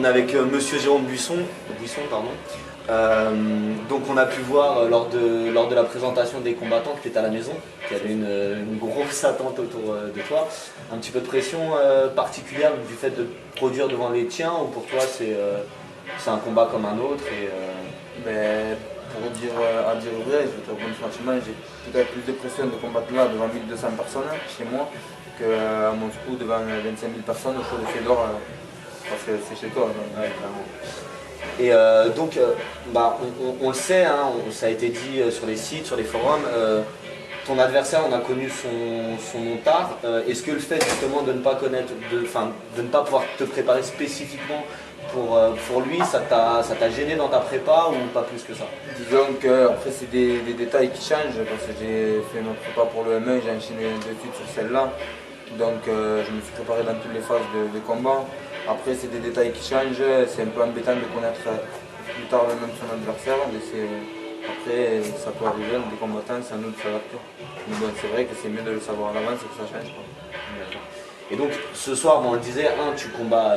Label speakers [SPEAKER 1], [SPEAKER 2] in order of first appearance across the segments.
[SPEAKER 1] est avec Monsieur Jérôme Buisson, pardon. Donc on a pu voir lors de la présentation des combattants que tu étais à la maison, qu'il y avait une grosse attente autour de toi. Un petit peu de pression particulière du fait de produire devant les tiens, ou pour toi c'est un combat comme un autre
[SPEAKER 2] Mais pour dire à dire vrai, je vais te répondre franchement, j'ai peut-être plus de pression de combattre là devant 1200 personnes chez moi qu'à Moscou devant 25 000 personnes au show de Fedor, parce que c'est chez toi. Donc,
[SPEAKER 1] ouais, clairement. Et donc, on le sait, hein, ça a été dit sur les sites, sur les forums, ton adversaire, on a connu son nom tard. Est-ce que le fait justement de ne pas connaître, de ne pas pouvoir te préparer spécifiquement pour lui, ça t'a gêné dans ta prépa ou pas plus que ça?
[SPEAKER 2] disons qu'après c'est des détails qui changent, parce que j'ai fait ma prépa pour le M1, j'ai enchaîné de suite sur celle-là. Donc je me suis préparé dans toutes les phases de combat. Après c'est des détails qui changent, c'est un peu embêtant de connaître plus tard même son adversaire, mais après ça peut arriver, des combattants c'est à nous de s'adapter. Mais bon, c'est vrai que c'est mieux de le savoir à l'avance et que ça change.
[SPEAKER 1] Et donc ce soir, on le disait, tu combats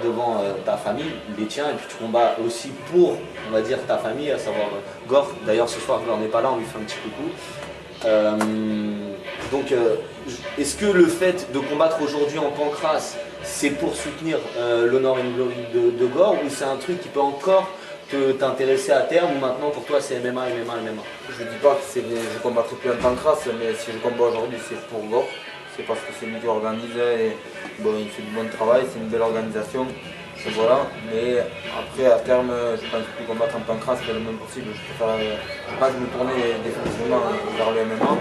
[SPEAKER 1] devant ta famille, les tiens, et puis tu combats aussi pour, on va dire, ta famille, à savoir Gor. D'ailleurs ce soir Gor n'est pas là, on lui fait un petit coucou. Donc est-ce que le fait de combattre aujourd'hui en pancrace, c'est pour soutenir l'honneur et une glory de Gor, ou c'est un truc qui peut encore t'intéresser à terme, ou maintenant pour toi c'est MMA?
[SPEAKER 2] Je dis pas que je combattrai plus en pancrace, mais si je combats aujourd'hui c'est pour Gor. C'est parce que c'est lui qui organise et bon, il fait du bon travail, c'est une belle organisation. Et voilà. Mais après à terme, je pense plus combattre en pancrace c'est le moins possible. Je préfère pas me tourner définitivement vers le MMA.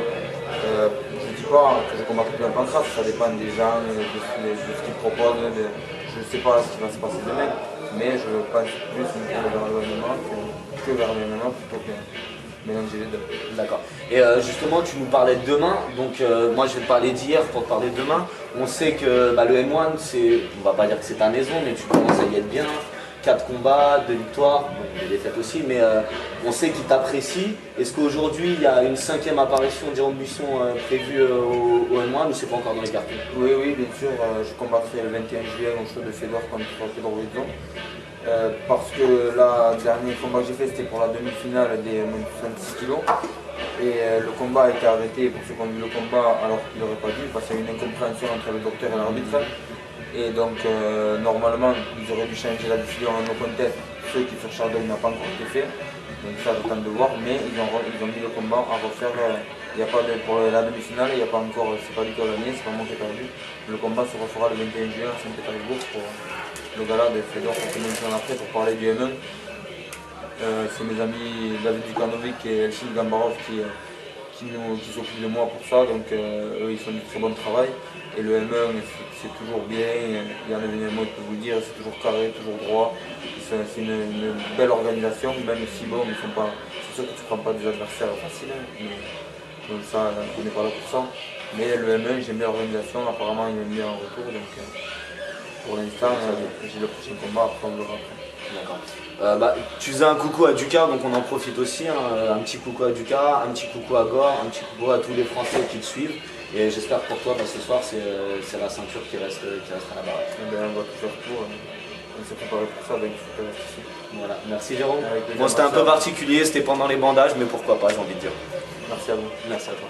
[SPEAKER 2] Je ne dis pas que je combattrai plus en pancrace, ça dépend des gens, de ce qu'ils proposent. Je ne sais pas ce qui va se passer demain, mais je pense plus me tourner vers le MMA que vers le MMA plutôt que mélanger les deux.
[SPEAKER 1] D'accord. Et justement, tu nous parlais de demain, donc moi je vais te parler d'hier pour te parler de demain. On sait que le M1, on va pas dire que c'est ta maison, mais tu commences à y être bien. 4 combats, 2 victoires, bon, des défaites aussi, mais on sait qu'il t'apprécie. Est-ce qu'aujourd'hui il y a une 5e apparition de Jérôme Buisson prévue au M1, ou c'est pas encore dans les cartons?
[SPEAKER 2] Oui, bien sûr, je combattrai le 21 juillet au show de Fedor contre Fedor Wilson. Parce que là, le dernier combat que j'ai fait c'était pour la demi-finale des 66 kg. Et le combat a été arrêté pour ceux qui ont vu le combat alors qu'il n'aurait pas dû, parce qu'il y a eu une incompréhension entre le docteur et l'arbitre. Et donc normalement ils auraient dû changer la décision en no contest, ce qui sur Chardon n'a pas encore été fait. Donc ça j'attends de voir, mais ils ont mis le combat à refaire. Il n'y a pas pour la demi-finale, il n'y a pas encore, c'est pas lui qui a gagné, c'est pas moi qui ai perdu. Le combat se refera le 21 juin à Saint-Pétersbourg pour le gala de Fedor après pour parler du M1. C'est mes amis David Dukanovic et Elchin Gambarov qui s'occupent de moi pour ça, donc eux ils font du très bon travail. Et le M1 c'est toujours bien, il y en a un mot pour vous le dire, c'est toujours carré, toujours droit. C'est une belle organisation, même si bon, c'est sûr que tu ne prends pas des adversaires faciles, mais donc ça on n'est pas là pour ça. Mais le M1 j'aime bien l'organisation, apparemment il m'aime bien en retour, donc pour l'instant j'ai le prochain combat, après on verra après.
[SPEAKER 1] D'accord. Tu faisais un coucou à Duka, donc on en profite aussi, hein, un petit coucou à Duka, un petit coucou à Gor, un petit coucou à tous les Français qui te suivent. Et j'espère que pour toi, ce soir, c'est la ceinture qui reste à la baraque.
[SPEAKER 2] On va tout faire pour, on s'est préparé pour ça, donc il faut que reste ici.
[SPEAKER 1] Voilà, merci Jérôme. Bon, c'était un peu particulier, c'était pendant les bandages, mais pourquoi pas, j'ai envie de dire.
[SPEAKER 2] Merci à vous.
[SPEAKER 1] Merci à toi.